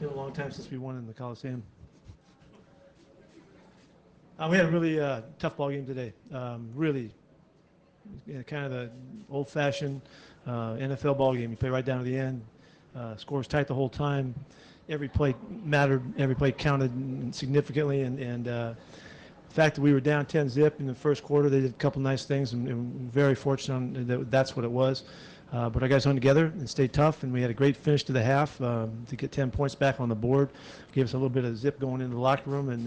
Been a long time since we won in the Coliseum. We had a really tough ball game today. Really, kind of an old-fashioned NFL ball game. You play right down to the end. Scores tight the whole time. Every play mattered. Every play counted significantly. And the fact that we were down 10-zip in the first quarter, they did a couple nice things, and very fortunate that that's what it was. But our guys hung together and stayed tough, and we had a great finish to the half to get 10 points back on the board. Gave us a little bit of zip going into the locker room, and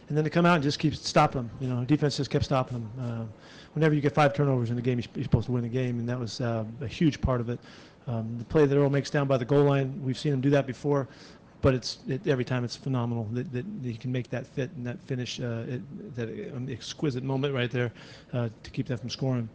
then to come out and just keep stopping them. Defense just kept stopping them. Whenever you get 5 turnovers in the game, you're supposed to win the game, and that was a huge part of it. The play that Earl makes down by the goal line, we've seen him do that before, but every time it's phenomenal that he can make that fit and that finish, that exquisite moment right there to keep them from scoring.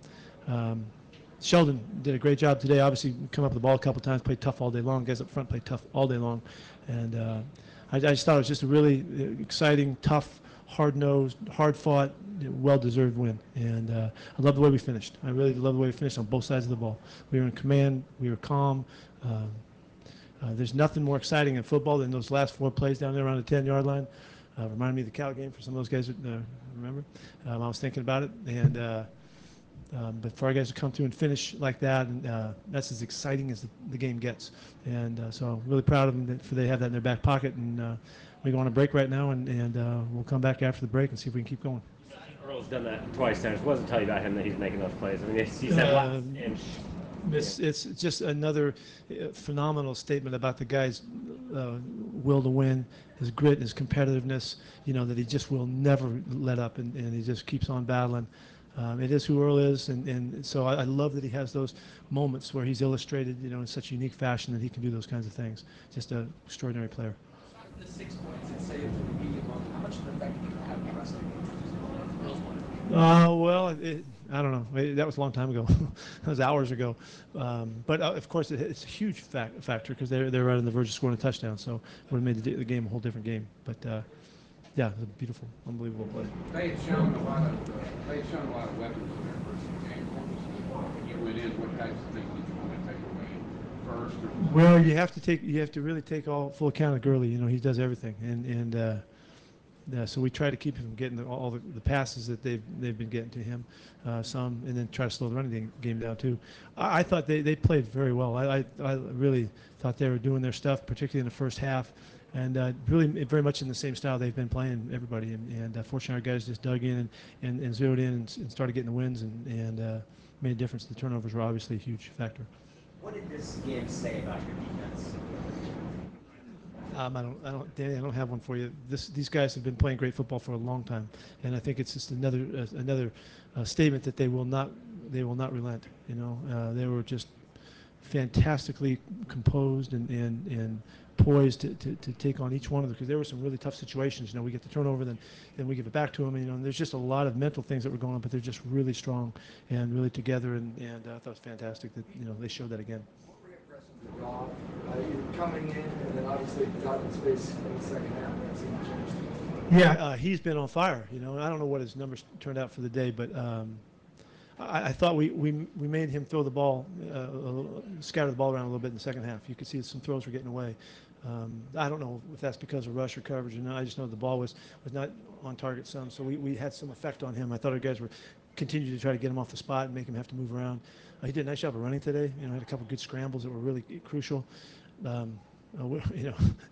Sheldon did a great job today. Obviously, come up with the ball a couple times, played tough all day long. Guys up front played tough all day long, and I just thought it was just a really exciting, tough, hard-nosed, hard-fought, well-deserved win. And I love the way we finished. I really love the way we finished on both sides of the ball. We were in command. We were calm. There's nothing more exciting in football than those last 4 plays down there around the 10-yard line. Reminded me of the Cal game for some of those guys that remember. I was thinking about it, and but for our guys to come through and finish like that, and that's as exciting as the game gets. And so I'm really proud of them for they have that in their back pocket. And we go on a break right now, and we'll come back after the break and see if we can keep going. Earl's done that twice now. What does it tell you about him that he's making those plays? I mean, he said it's just another phenomenal statement about the guy's will to win, his grit, his competitiveness, that he just will never let up, and he just keeps on battling. It is who Earl is, and so I love that he has those moments where he's illustrated, in such a unique fashion that he can do those kinds of things. Just an extraordinary player. The 6 points and say how much of an effect did you have on the rest of the game? Well, I don't know. That was a long time ago. That was hours ago. But of course, it's a huge factor because they're right on the verge of scoring a touchdown. So it would have made the game a whole different game. But yeah, it was a beautiful, unbelievable play. They had shown a lot of weapons in their first game. When you went in, what types of things did you want to take away first? Well, you have to really take full account of Gurley. He does everything, and so we try to keep him from getting all the passes that they've been getting to him, some, and then try to slow the running game down too. I thought they played very well. I really thought they were doing their stuff, particularly in the first half, and really very much in the same style they've been playing, everybody. And fortunately, our guys just dug in and zeroed in and started getting the wins and made a difference. The turnovers were obviously a huge factor. What did this game say about your defense? Danny, I don't have one for you. These guys have been playing great football for a long time, and I think it's just another statement that they will not relent. They were just fantastically composed and poised to take on each one of them, because there were some really tough situations. We get the turnover, then we give it back to them. And there's just a lot of mental things that were going on, but they're just really strong and really together. And I thought it was fantastic that they showed that again. Rob, you're coming in, and then obviously you got in space in the second half. That seemed to change things. Yeah, he's been on fire. I don't know what his numbers turned out for the day, but I thought we made him throw the ball, scatter the ball around a little bit in the second half. You could see some throws were getting away. I don't know if that's because of rush or coverage or not. I just know the ball was not on target some, so we had some effect on him. I thought our guys were continued to try to get him off the spot and make him have to move around. He did a nice job of running today. Had a couple good scrambles that were really crucial.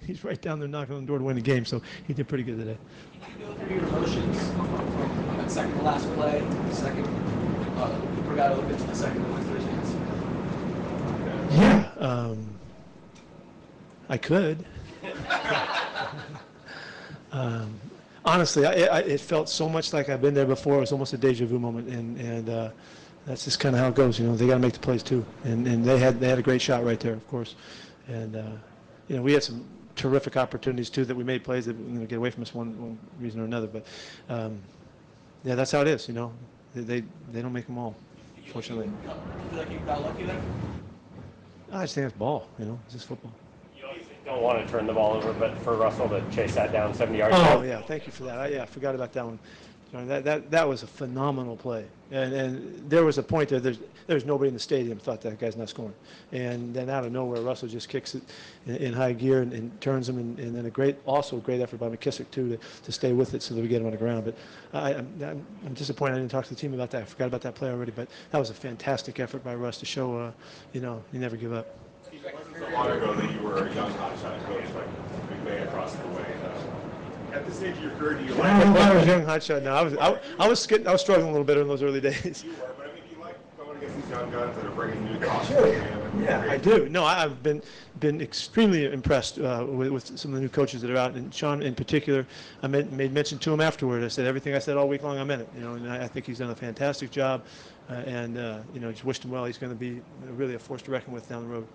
He's right down there knocking on the door to win the game, so he did pretty good today. Can you go through your emotions from that second to last play, the second, you forgot a little bit to the second to win Thursdays? Yeah, I could. Honestly, it felt so much like I've been there before. It was almost a deja vu moment, and that's just kind of how it goes. They got to make the plays too, and they had a great shot right there, of course, and we had some terrific opportunities too that we made plays that get away from us one reason or another. But yeah, that's how it is. They don't make them all, fortunately. Do you feel like you got lucky there? I just think it's ball. It's just football. Don't want to turn the ball over, but for Russell to chase that down 70 yards. Oh, yeah, thank you for that. I forgot about that one. So that was a phenomenal play, and there was a point there. There's nobody in the stadium thought that guy's not scoring, and then out of nowhere, Russell just kicks it in high gear and turns him, and then also a great effort by McKissick too to stay with it so that we get him on the ground. But I'm disappointed I didn't talk to the team about that. I forgot about that play already, but that was a fantastic effort by Russ to show, you never give up. It wasn't so long ago that you were a young hotshot coach like McVay across the way. At this stage of your career, do you like? I was a young hotshot. No, I was struggling a little bit in those early days. You were, but I mean, you like going against these young guns that are bringing new thoughts to the game. Yeah, I do. No, I've been extremely impressed with some of the new coaches that are out, and Sean in particular. I made mention to him afterward. I said everything I said all week long. I meant it. And I think he's done a fantastic job, and just wished him well. He's going to be really a force to reckon with down the road.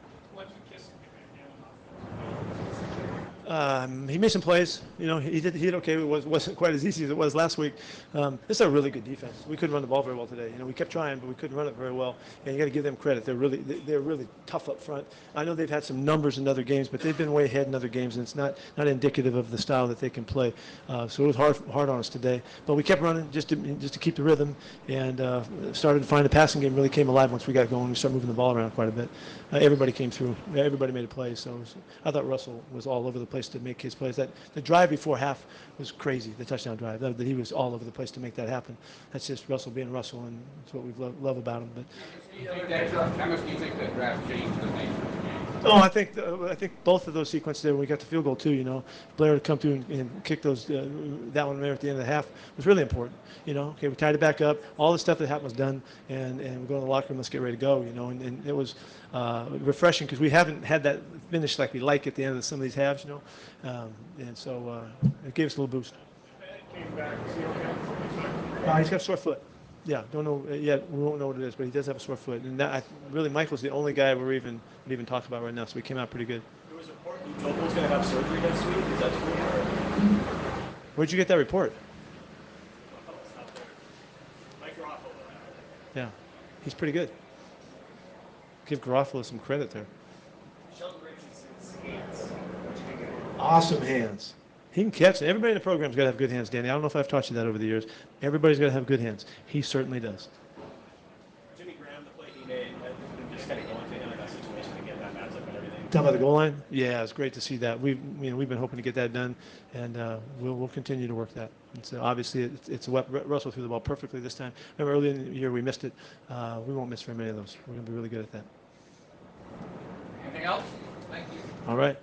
He made some plays. He did okay. It wasn't quite as easy as it was last week. This is a really good defense. We couldn't run the ball very well today. We kept trying, but we couldn't run it very well. And you got to give them credit. They're really tough up front. I know they've had some numbers in other games, but they've been way ahead in other games, and it's not indicative of the style that they can play. So it was hard on us today. But we kept running just to keep the rhythm, and started to find the passing game really came alive once we got going. We started moving the ball around quite a bit. Everybody came through. Everybody made a play. So I thought Russell was all over the place to make his plays. The drive before half was crazy, the touchdown drive. That he was all over the place to make that happen. That's just Russell being Russell, and that's what we love about him. But How much do you think that draft changed the nature of the game? Oh, I think both of those sequences there, when we got the field goal too, Blair to come through and kick those that one there at the end of the half was really important. Okay, we tied it back up. All the stuff that happened was done, and we go in the locker room. Let's get ready to go. And it was refreshing because we haven't had that finish like we like at the end of some of these halves. And so it gave us a little boost. He's got a sore foot. Yeah, don't know yet. We won't know what it is, but he does have a sore foot. And really, Michael's the only guy we're even talking about right now. So we came out pretty good. There was a report Jokel's going to have surgery next week. Is that true? Where'd you get that report? Mike Garofalo. Yeah, he's pretty good. Give Garofalo some credit there. Sheldon Richardson's hands. What you think of it? Awesome hands. He can catch. Everybody in the program's got to have good hands, Danny. I don't know if I've taught you that over the years. Everybody's got to have good hands. He certainly does. Jimmy Graham, the play he made, just kind of going to him in that situation to get that matchup and everything. Talking about the goal line? Yeah, it's great to see that. We've been hoping to get that done, and we'll continue to work that. So obviously, it's Russell threw the ball perfectly this time. Remember earlier in the year we missed it. We won't miss very many of those. We're going to be really good at that. Anything else? Thank you. All right.